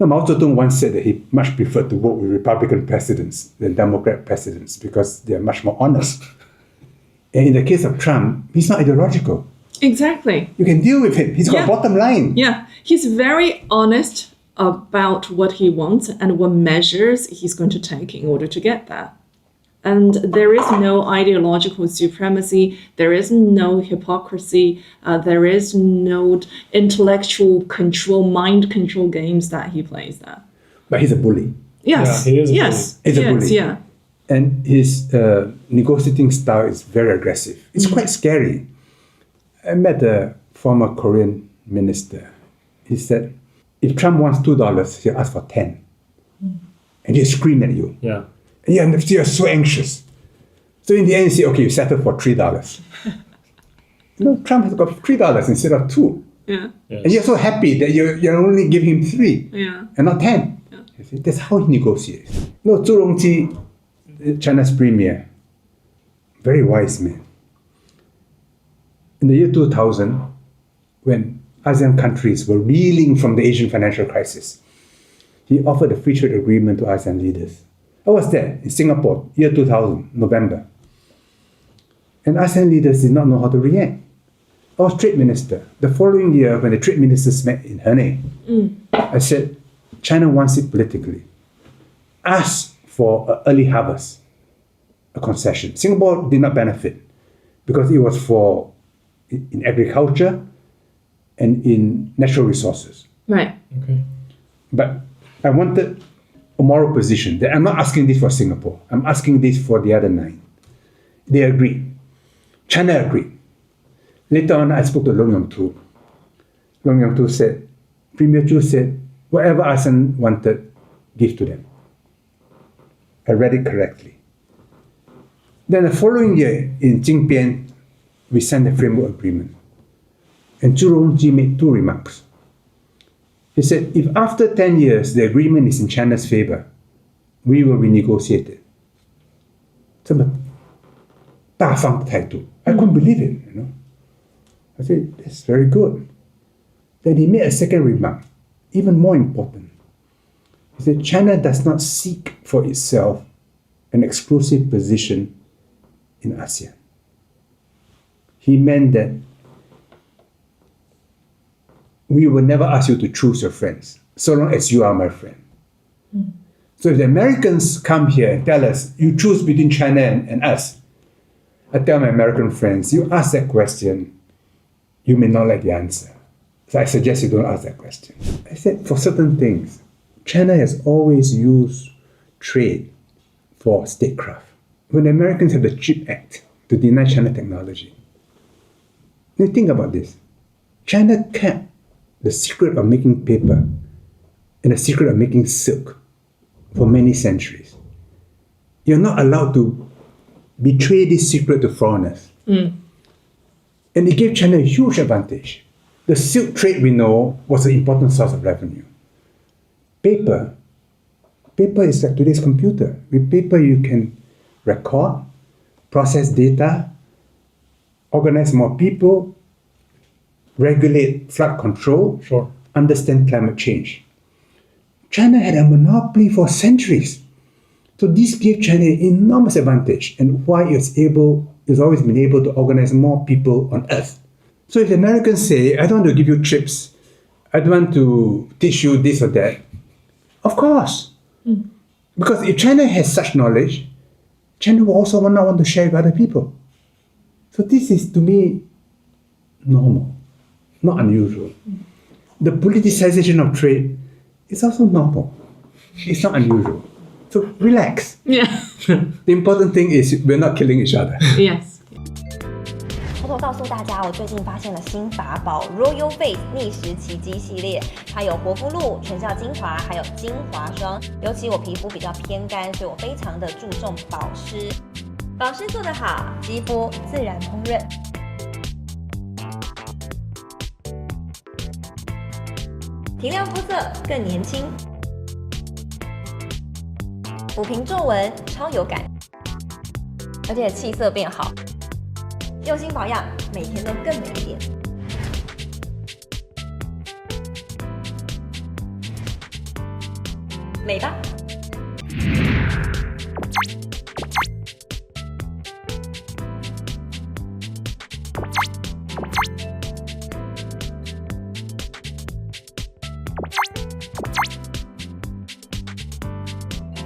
Now, Mao Zedong once said that he much preferred to work with Republican presidents than Democrat presidents because they are much more honest. And in the case of Trump, he's not ideological. Exactly. You can deal with him. He's got a bottom line. Yeah, he's very honest about what he wants and what measures he's going to take in order to get that. And there is no ideological supremacy, there is no hypocrisy, there is no intellectual control, mind control games that he plays there. But he's a bully. Yes, yeah, he is a yes, bully. He's a bully. Yeah. And his negotiating style is very aggressive. It's quite scary. I met a former Korean minister. He said, if Trump wants $2, he'll ask for 10. And he'll scream at you. Yeah. And you're so anxious. So in the end, you say, okay, you settle for $3. Trump has got $3 instead of 2. Yeah. Yes. And you're so happy that you're only giving him 3 and not 10. Yeah. You see, that's how he negotiates. Zhu Rongji, China's premier, very wise man. In the year 2000, when ASEAN countries were reeling from the Asian financial crisis, he offered a free trade agreement to ASEAN leaders. I was there in Singapore, year 2000, November. And ASEAN leaders did not know how to react. I was trade minister. The following year, when the trade ministers met in Hernay, I said, China wants it politically. Ask for an early harvest, a concession. Singapore did not benefit because it was for in agriculture and in natural resources. Right. Okay. But I wanted a moral position. That I'm not asking this for Singapore. I'm asking this for the other 9. They agreed. China agreed. Later on, I spoke to Long Yong-tu. Long Yong-tu said, Premier Chu said, whatever ASEAN wanted, give to them. I read it correctly. Then the following year, in Jingbian, we signed a framework agreement. And Zhu Rongji made 2 remarks. He said, if after 10 years the agreement is in China's favor, we will renegotiate it. 这么大方的态度, I couldn't believe it, I said, that's very good. Then he made a second remark, even more important. He said, China does not seek for itself an exclusive position in ASEAN. He meant that we will never ask you to choose your friends, so long as you are my friend. So if the Americans come here and tell us, you choose between China and us, I tell my American friends, you ask that question, you may not like the answer. So I suggest you don't ask that question. I said, for certain things, China has always used trade for statecraft. When the Americans had the CHIP Act to deny China technology, now think about this. China kept the secret of making paper and the secret of making silk for many centuries. You're not allowed to betray this secret to foreigners. And it gave China a huge advantage. The silk trade, we know, was an important source of revenue. Paper is like today's computer. With paper, you can record, process data, organize more people, regulate flood control, understand climate change. China had a monopoly for centuries. So this gave China an enormous advantage and why it's always been able to organize more people on Earth. So if the Americans say, I don't want to give you chips, I don't want to teach you this or that, of course. Because if China has such knowledge, China will also not want to share with other people. So this is, to me, normal, not unusual. The politicization of trade is also normal. It's not unusual. So relax. Yeah. The important thing is we're not killing each other. Yes. 偷偷告诉大家，我最近发现了新法宝 Royal Face 逆时奇迹系列，它有活肤露、全效精华，还有精华霜。尤其我皮肤比较偏干，所以我非常的注重保湿。保湿做得好，肌肤自然烹饪。提亮肤色更年轻，抚平皱纹超有感，而且气色变好。用心保养，每天都更美一点。美吧。